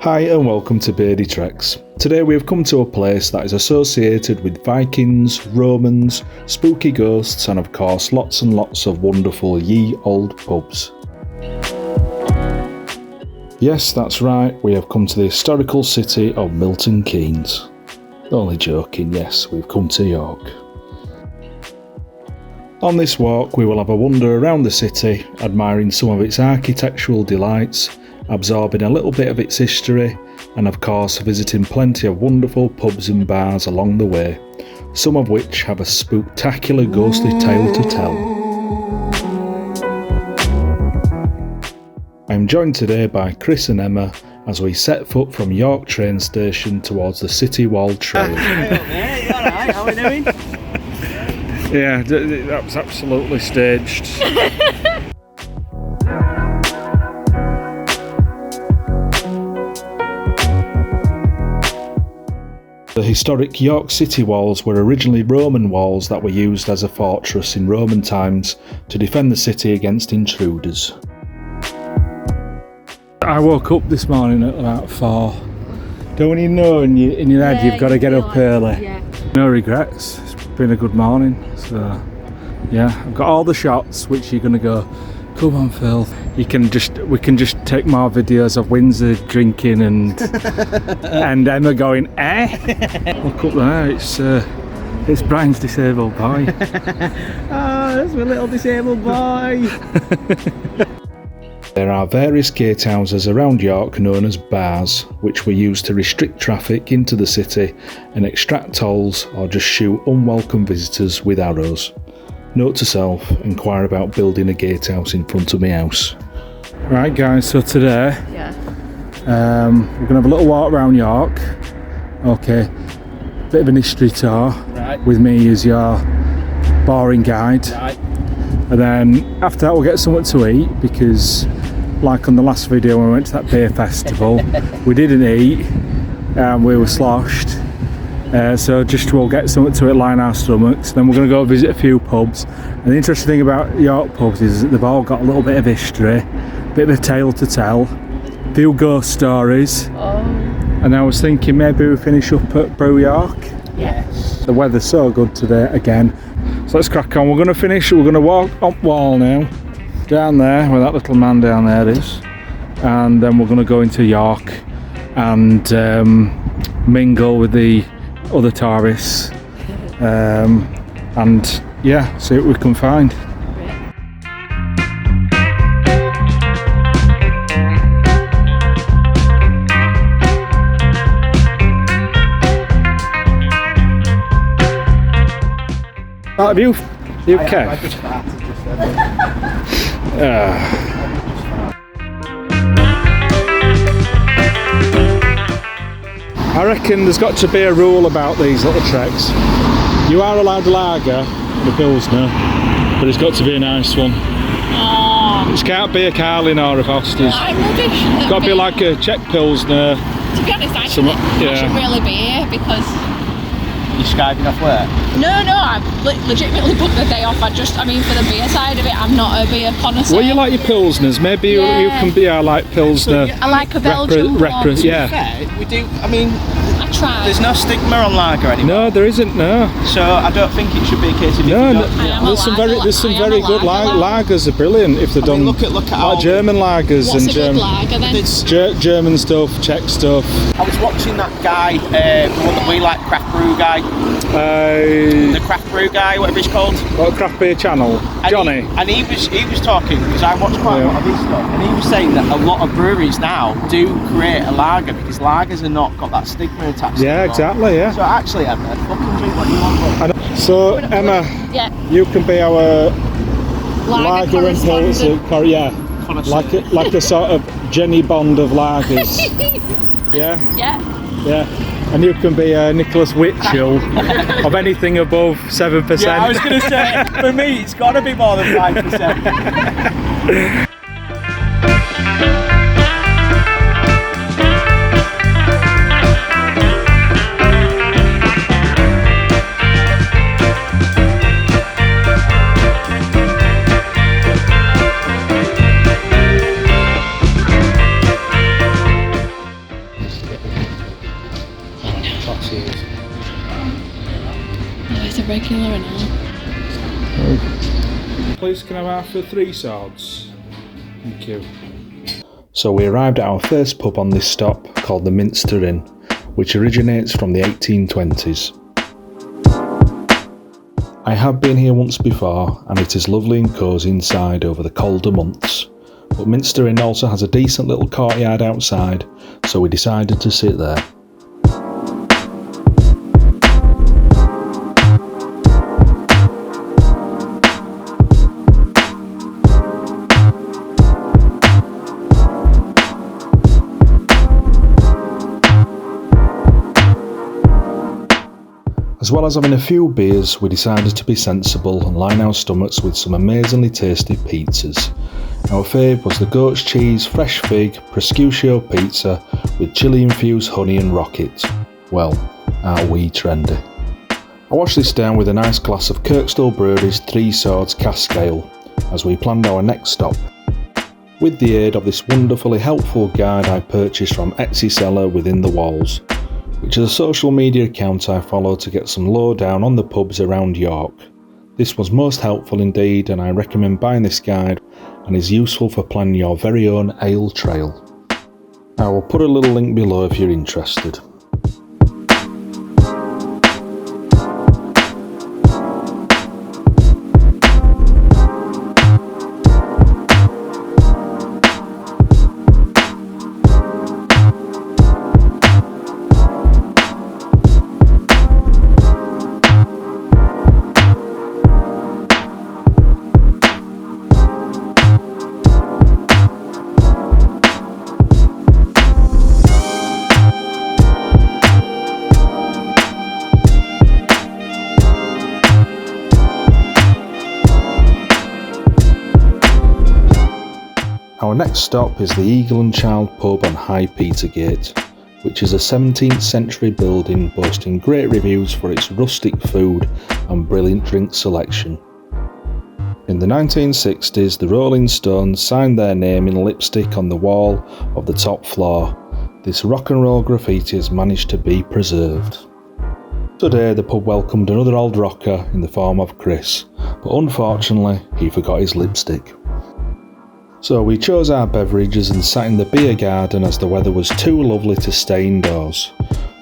Hi and welcome to Beardy Treks. Today we have come to a place that is associated with Vikings, Romans, spooky ghosts and of course lots and lots of wonderful ye old pubs. Yes, that's right, we have come to the historical city of Milton Keynes. Only joking, yes, we've come to York. On this walk we will have a wander around the city, admiring some of its architectural delights, absorbing a little bit of its history, and of course visiting plenty of wonderful pubs and bars along the way, some of which have a spooktacular ghostly tale to tell. I'm joined today by Chris and Emma as we set foot from York train station towards the City Wall Trail. Hey, you alright? How are we doing? Yeah, that was absolutely staged. The historic York City walls were originally Roman walls that were used as a fortress in Roman times to defend the city against intruders. I woke up this morning at about 4. Don't you know in your head you've got to get up early? Yeah. No regrets, it's been a good morning. So yeah, I've got all the shots which you're going to go, come on Phil. We can just take more videos of Windsor drinking and and Emma going, eh? Look up there, it's Brian's disabled boy. Oh, that's my little disabled boy. There are various gatehouses around York known as bars, which were used to restrict traffic into the city and extract tolls or just shoot unwelcome visitors with arrows. Note to self, inquire about building a gatehouse in front of my house. Right guys, so today we're going to have a little walk around York. Okay, bit of an history tour with me as your boring guide. Right. And then after that we'll get something to eat because like on the last video when we went to that beer festival, we didn't eat and we were sloshed. So we'll get something to it, line our stomachs. Then we're going to go visit a few pubs. And the interesting thing about York pubs is that they've all got a little bit of history, a bit of a tale to tell, a few ghost stories. Oh. And I was thinking maybe we finish up at Brew York. Yes. The weather's so good today again. So let's crack on. We're going to walk up wall now, down there where that little man down there is. And then we're going to go into York and mingle with the other tourists and yeah, see what we can find. Have you okay? I just started just then. I reckon there's got to be a rule about these little treks. You are allowed a lager and a pilsner, but it's got to be a nice one. Oh. It can't be a Carlin or a Foster's. I'm rubbish. It's got to be like a Czech pilsner. To be honest, I should really be here because... You're skiving off work? No, I've legitimately booked the day off. For the beer side of it, I'm not a beer connoisseur. Well, you like your pilsners. Maybe you can be like pilsner. I like a Belgian one. Yeah. Fair, we do, I try. there's no stigma on lager anymore. No, there isn't. No. So I don't think it should be a case of There's some very good lagers. Are brilliant if they're done. Look at like all German lagers. What's and a good lager then? German stuff, Czech stuff. I was watching that guy, the one that we like, craft brew guy. The craft brew guy, whatever he's called. What, craft beer channel? Johnny. And he was talking, because I watched quite a lot of his stuff, and he was saying that a lot of breweries now do create a lager because lagers are not got that stigma attached to them. Yeah, exactly, yeah. So actually, Emma, fucking drink what you want. So Emma, you can be our lager and pilsner, like a sort of Jenny Bond of lagers. Yeah. And you can be Nicholas Witchell of anything above 7%. Yeah, I was going to say, for me, it's got to be more than 5%. a regular now. Please can I have for 3 swords? Thank you. So we arrived at our first pub on this stop, called the Minster Inn, which originates from the 1820s. I have been here once before, and it is lovely and cosy inside over the colder months, but Minster Inn also has a decent little courtyard outside, so we decided to sit there. As well as having a few beers, we decided to be sensible and line our stomachs with some amazingly tasty pizzas. Our fave was the goat's cheese, fresh fig, prosciutto pizza with chili-infused honey and rocket. Well, aren't we trendy? I washed this down with a nice glass of Kirkstall Brewery's 3 Swords cask ale, as we planned our next stop. With the aid of this wonderfully helpful guide I purchased from Etsy seller Within the Walls, which is a social media account I follow to get some lowdown on the pubs around York. This was most helpful indeed, and I recommend buying this guide and is useful for planning your very own ale trail. I will put a little link below if you're interested. Our next stop is the Eagle and Child pub on High Petergate, which is a 17th century building boasting great reviews for its rustic food and brilliant drink selection. In the 1960s, the Rolling Stones signed their name in lipstick on the wall of the top floor. This rock and roll graffiti has managed to be preserved. Today the pub welcomed another old rocker in the form of Chris, but unfortunately he forgot his lipstick. So we chose our beverages and sat in the beer garden as the weather was too lovely to stay indoors.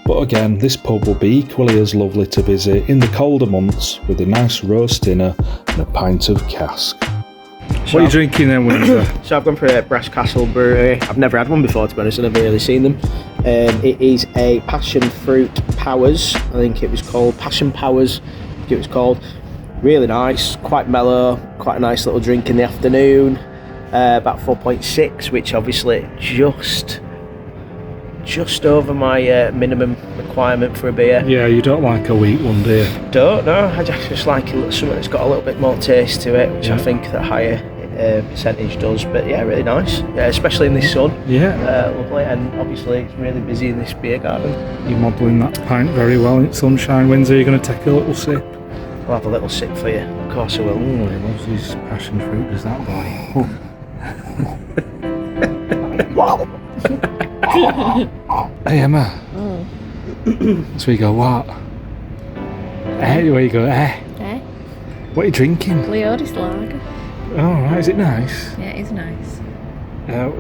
But again, this pub will be equally as lovely to visit in the colder months with a nice roast dinner and a pint of cask. What are you drinking then, Windsor? So I've gone for a Brass Castle Brewery. I've never had one before, to be honest, and I've really seen them. It is a passion fruit powers. I think it was called Passion Powers. I think it was called. Really nice, quite mellow, quite a nice little drink in the afternoon. About 4.6, which obviously just over my minimum requirement for a beer. Yeah, you don't like a weak one, do you? Don't, no. I just like something that's got a little bit more taste to it, which I think that higher percentage does. But yeah, really nice, especially in this sun. Yeah. Lovely, and obviously it's really busy in this beer garden. You're modelling that pint very well in sunshine. Windsor, you're going to take a little sip? I'll have a little sip for you. Of course I will. Oh, he loves his passion fruit, does that boy? Hey Emma. So we go, what? Where you go, What are you drinking? Leodis Lager. Oh right, is it nice? Yeah, it is nice.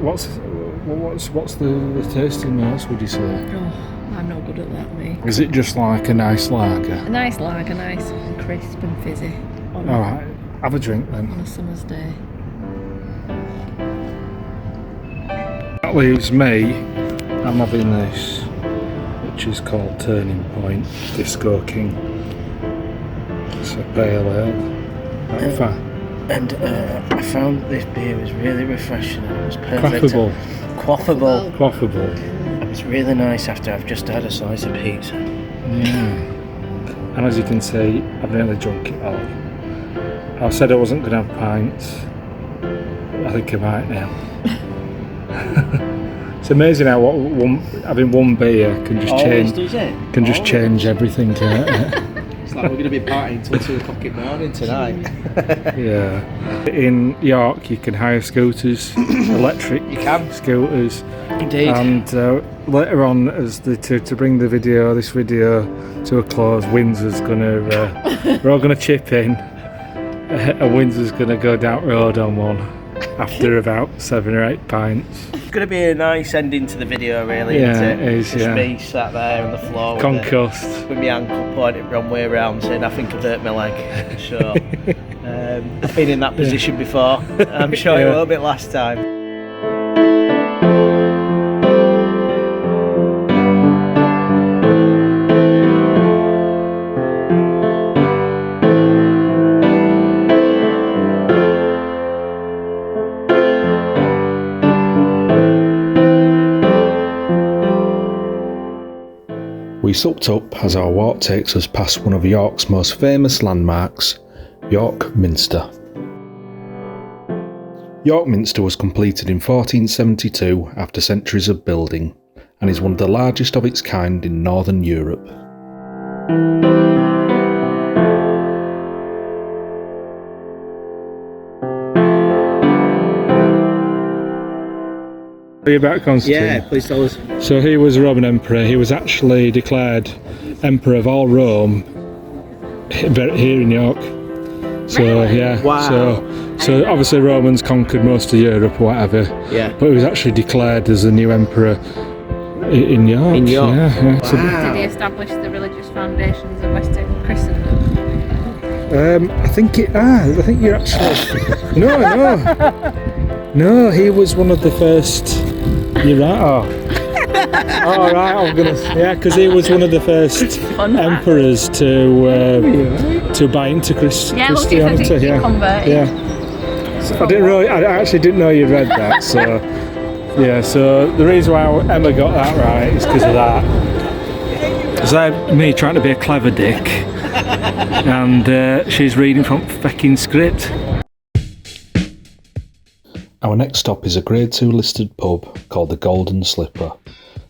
What's the tasting notes, would you say? Oh, I'm not good at that, mate. Is it just like a nice lager? A nice lager, nice and crisp and fizzy. Alright, have a drink then. On a summer's day. That leaves me. I'm having this, which is called Turning Point Disco King. It's a pale ale. And I found this beer was really refreshing. It was perfect. Quaffable. It was really nice after I've just had a slice of pizza. Yeah. And as you can see, I've nearly drunk it all. I said I wasn't going to have pints. I think I might now. It's amazing how having one beer can just change everything, can't it? It's like we're going to be partying till 2 o'clock in the morning tonight. Yeah. In York, you can hire scooters, electric scooters. Indeed. And later on, as to bring this video to a close, Windsor's gonna we're all gonna chip in, and Windsor's gonna go down road on one after about 7 or 8 pints. It's going to be a nice ending to the video, really, isn't it? It is, Just me sat there on the floor concussed with my ankle pointed wrong way around, saying I think I've hurt my leg. So I've been in that position before. I'm sure it will be last time. We supped up as our walk takes us past one of York's most famous landmarks, York Minster. York Minster was completed in 1472 after centuries of building, and is one of the largest of its kind in Northern Europe. Are you about Constantine? Yeah, please tell us. So he was a Roman emperor. He was actually declared emperor of all Rome here in York. So Really? yeah. Wow. So obviously Romans conquered most of Europe or whatever. Yeah. But he was actually declared as the new emperor in York. In York. Yeah. Wow. So, Did he establish the religious foundations of Western Christendom? I think you're actually No, he was one of the first. You're right. Oh, right. I'm gonna. Yeah, because he was one of the first emperors to buy into Christianity. Look, he converted. Yeah. So I actually didn't know you'd read that. So yeah. So the reason why Emma got that right is because of that. It's me trying to be a clever dick, and she's reading from fucking script. Our next stop is a Grade 2 listed pub called the Golden Slipper.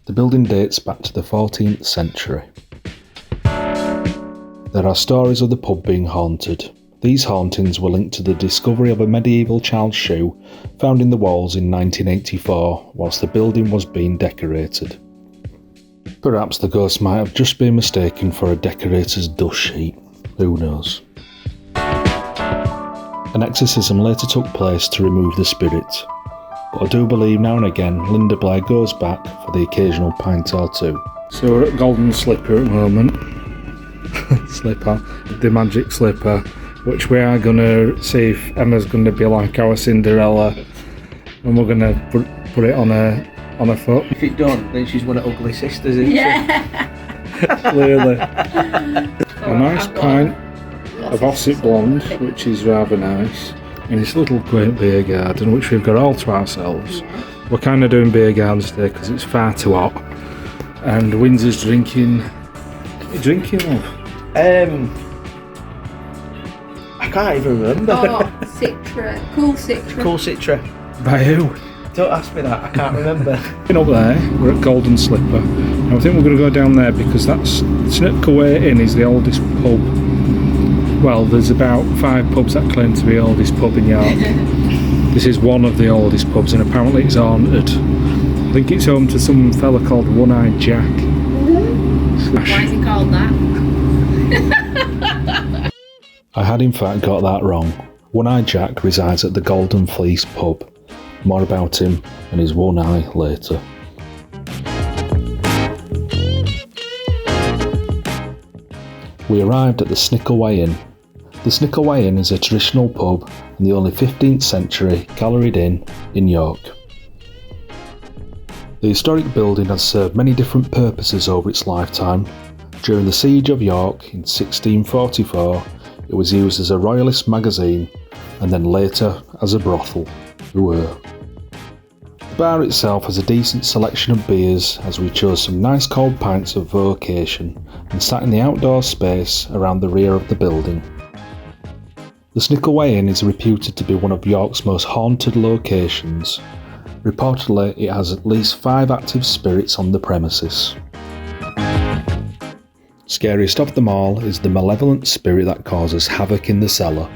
The building dates back to the 14th century. There are stories of the pub being haunted. These hauntings were linked to the discovery of a medieval child's shoe found in the walls in 1984 whilst the building was being decorated. Perhaps the ghost might have just been mistaken for a decorator's dust sheet. Who knows? An exorcism later took place to remove the spirit, but I do believe now and again Linda Blair goes back for the occasional pint or two. So we're at Golden Slipper at the moment. Slipper, the magic slipper, which we are going to see if Emma's going to be like our Cinderella, and we're going to put it on her foot. If it don't, then she's one of Ugly Sisters, isn't she? Clearly. A nice pint of Ossett Blonde, which is rather nice, in this little quaint beer garden, which we've got all to ourselves. We're kind of doing beer gardens today because it's far too hot, and Windsor's drinking. What are you drinking, love? I can't even remember. Oh, Citra. Cool Citra. Cool Citra. By who? Don't ask me that, I can't remember. Up there, we're at Golden Slipper. And I think we're going to go down there because that's Snitch Inn is the oldest pub. Well, there's about 5 pubs that claim to be the oldest pub in York. This is one of the oldest pubs, and apparently it's haunted. I think it's home to some fella called One-Eyed Jack. Why is he called that? I had in fact got that wrong. One-Eyed Jack resides at the Golden Fleece pub. More about him and his one eye later. We arrived at the Snitch Inn. The Snitch Inn is a traditional pub and the only 15th century galleried inn in York. The historic building has served many different purposes over its lifetime. During the Siege of York in 1644, it was used as a royalist magazine and then later as a brothel. The bar itself has a decent selection of beers as we chose some nice cold pints of vocation and sat in the outdoor space around the rear of the building. The Snitch Inn is reputed to be one of York's most haunted locations. Reportedly, it has at least 5 active spirits on the premises. Scariest of them all is the malevolent spirit that causes havoc in the cellar,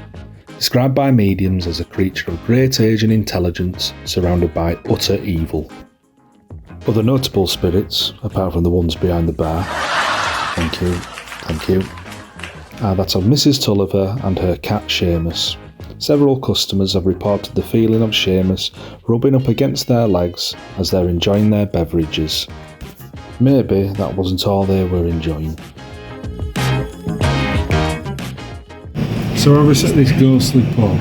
described by mediums as a creature of great age and intelligence, surrounded by utter evil. Other notable spirits, apart from the ones behind the bar, thank you, are that of Mrs. Tulliver and her cat Seamus. Several customers have reported the feeling of Seamus rubbing up against their legs as they're enjoying their beverages. Maybe that wasn't all they were enjoying. So we're at this ghostly pub.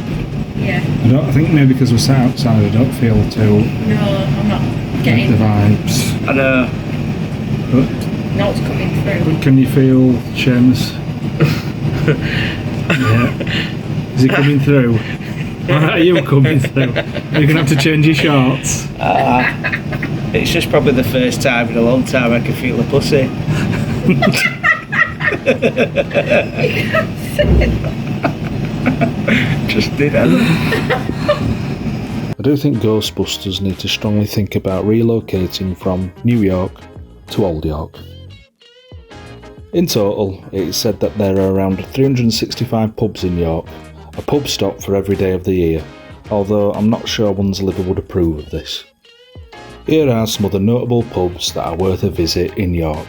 Yeah. I think maybe because we're sat outside I don't feel too... No, I'm not getting the vibes. I know. But no, it's coming through. But can you feel Seamus? Yeah. Is he coming through? Are you coming through? Are you going to have to change your shorts? It's just probably the first time in a long time I can feel a pussy. Just did it. I do think Ghostbusters need to strongly think about relocating from New York to Old York. In total, it is said that there are around 365 pubs in York, a pub stop for every day of the year, although I'm not sure one's liver would approve of this. Here are some other notable pubs that are worth a visit in York,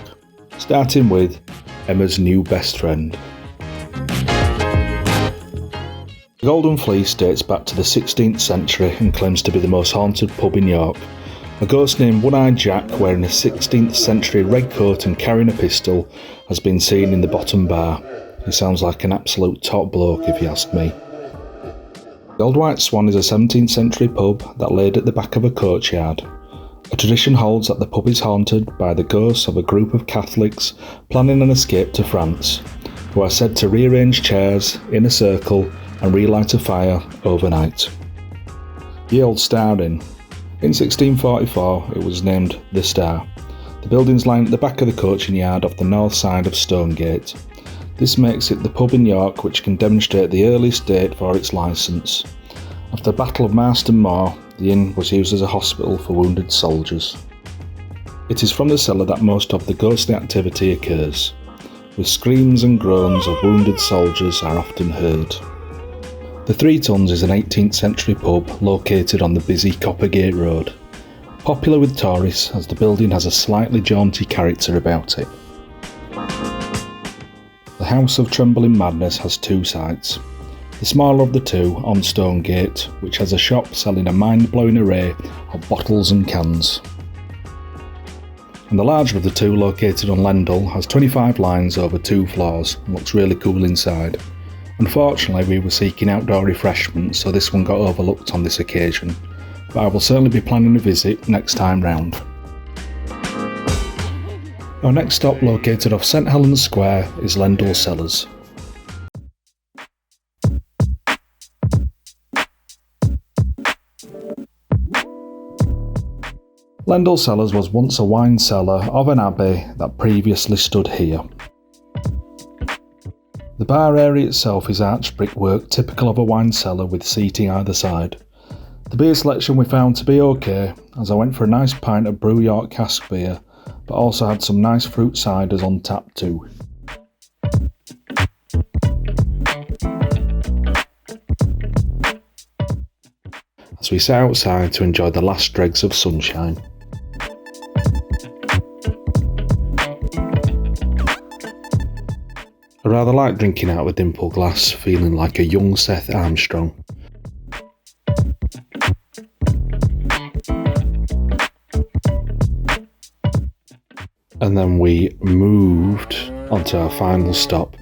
starting with Emma's new best friend. The Golden Fleece dates back to the 16th century and claims to be the most haunted pub in York. A ghost named One-Eyed Jack, wearing a 16th century red coat and carrying a pistol, has been seen in the bottom bar. He sounds like an absolute top bloke if you ask me. The Old White Swan is a 17th century pub that laid at the back of a coachyard. A tradition holds that the pub is haunted by the ghosts of a group of Catholics planning an escape to France, who are said to rearrange chairs in a circle and relight a fire overnight. The Old Star Inn. In 1644 it was named The Star. The building's lying at the back of the coaching yard off the north side of Stonegate. This makes it the pub in York which can demonstrate the earliest date for its licence. After the Battle of Marston Moor, the inn was used as a hospital for wounded soldiers. It is from the cellar that most of the ghostly activity occurs, with screams and groans of wounded soldiers are often heard. The Three Tons is an 18th century pub located on the busy Coppergate Road. Popular with tourists as the building has a slightly jaunty character about it. The House of Trembling Madness has two sides. The smaller of the two, on Stonegate, which has a shop selling a mind-blowing array of bottles and cans. And the larger of the two, located on Lendal, has 25 lines over 2 floors and looks really cool inside. Unfortunately, we were seeking outdoor refreshments, so this one got overlooked on this occasion, but I will certainly be planning a visit next time round. Our next stop, located off St Helens Square, is Landlord Sellers. Landlord Sellers was once a wine cellar of an abbey that previously stood here. The bar area itself is arched brickwork typical of a wine cellar with seating either side. The beer selection we found to be okay, as I went for a nice pint of Brew York cask beer, but also had some nice fruit ciders on tap too. As we sat outside to enjoy the last dregs of sunshine. I rather like drinking out of a dimple glass, feeling like a young Seth Armstrong. And then we moved onto our final stop,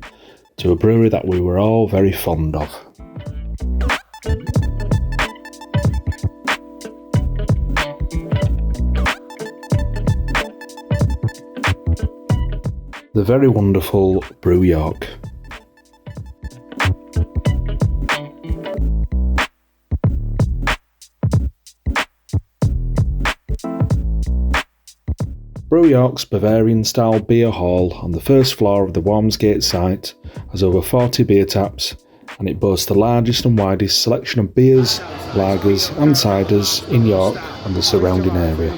to a brewery that we were all very fond of. The very wonderful Brew York. Brew York's Bavarian-style beer hall on the first floor of the Walmsgate site has over 40 beer taps, and it boasts the largest and widest selection of beers, lagers and ciders in York and the surrounding area.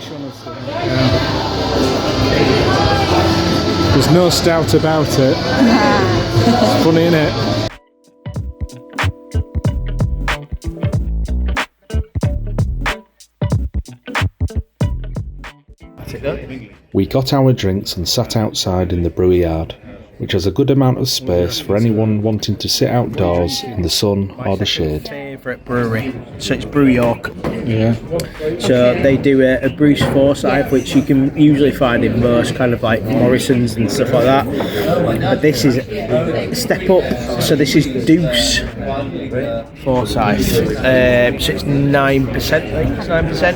There's no stout about it. It's funny, isn't it? We got our drinks and sat outside in the brewery yard, which has a good amount of space for anyone wanting to sit outdoors in the sun or the shade. Favourite brewery, so it's Brew York. Yeah. So they do a Bruce Forsyth, which you can usually find in most kind of like Morrison's and stuff like that. But this is a step up. So this is Deuce Forsyth. So it's 9%. I think it's 9%. So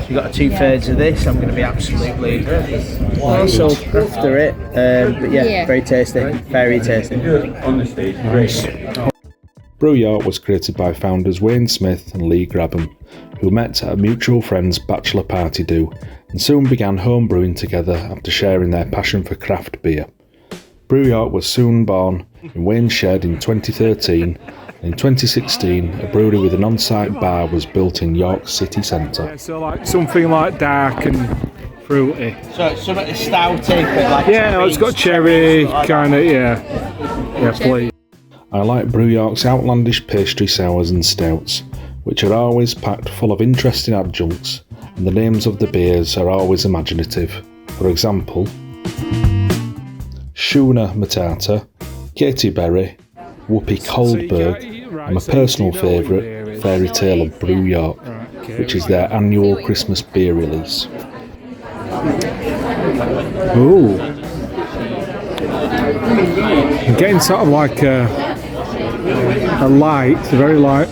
you've got 2/3 of this. I'm going to be absolutely so after it. But yeah, very tasty. Very tasty. Nice. Brew York was created by founders Wayne Smith and Lee Grabham, who met at a mutual friend's bachelor party do and soon began home brewing together after sharing their passion for craft beer. Brew York was soon born in Wayne's shed in 2013. In 2016, a brewery with an on-site bar was built in York city centre. Yeah, so like something like dark and fruity. So it's something stouty, but like It's got cherry, kind of, yeah, please. I like Brew York's outlandish pastry sours and stouts, which are always packed full of interesting adjuncts, and the names of the beers are always imaginative. For example, Schooner Matata, Katy Berry, Whoopi Goldberg, and my personal favourite, Fairy Tale of Brew York, which is their annual Christmas beer release. Ooh. I'm getting sort of like a light, very light.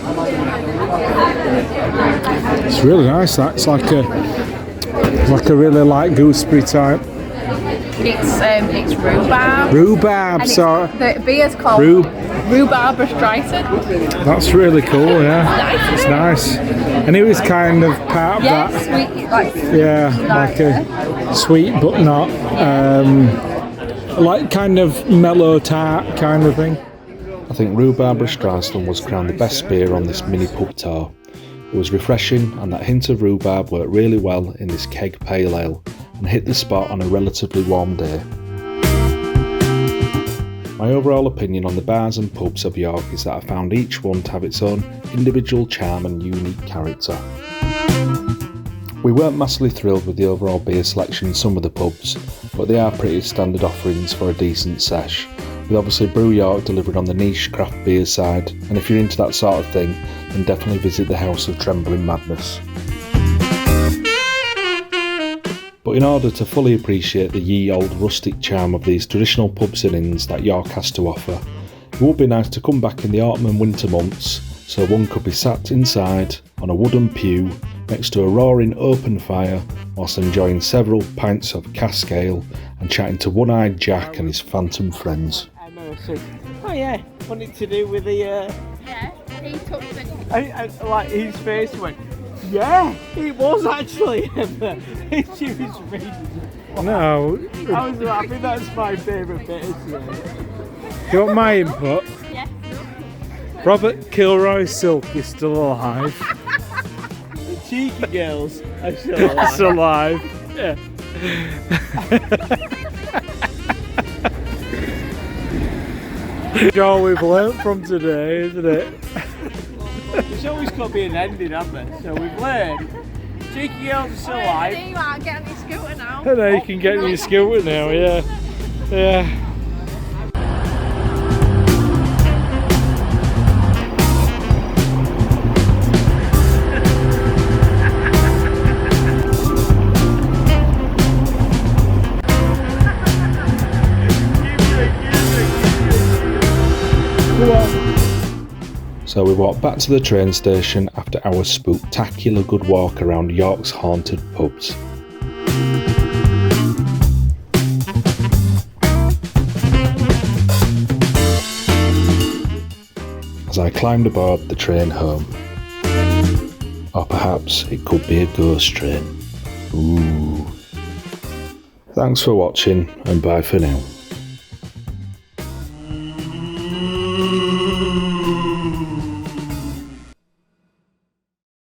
It's really nice. It's like a really light gooseberry type. It's rhubarb. Rhubarb, so The beer's called Rhubarb Streisand. that's really cool. Yeah, it's nice. And it was kind of part of that. Sweet, like Like a sweet but not, like kind of mellow tart kind of thing. I think Rhubarb Streisand was crowned the best beer on this mini pub tour. It was refreshing, and that hint of rhubarb worked really well in this keg pale ale and hit the spot on a relatively warm day. My overall opinion on the bars and pubs of York is that I found each one to have its own individual charm and unique character. We weren't massively thrilled with the overall beer selection in some of the pubs, but they are pretty standard offerings for a decent sesh, with obviously Brew York delivered on the niche craft beer side, and if you're into that sort of thing, then definitely visit the House of Trembling Madness. But in order to fully appreciate the ye old rustic charm of these traditional pubs and inns that York has to offer, it would be nice to come back in the autumn and winter months, so one could be sat inside on a wooden pew next to a roaring open fire whilst enjoying several pints of cask ale and chatting to One-Eyed Jack and his phantom friends. Oh yeah, wanted to do with the Yeah, he took the... like his face went, yeah, it was actually she was reading. No, I think that's my favourite bit. you want my input? Yeah. Robert Kilroy Silk is still alive. The cheeky girls are still alive. It's alive. Yeah. It's all we've learnt from today, isn't it? There's always got to be an ending, hasn't there? So we've learned cheeky girls are still alive. You can't get on your scooter now. I know you can get in your scooter now, yeah. Yeah. So we walked back to the train station after our spooktacular good walk around York's haunted pubs. As I climbed aboard the train home. Or perhaps it could be a ghost train. Ooh. Thanks for watching, and bye for now.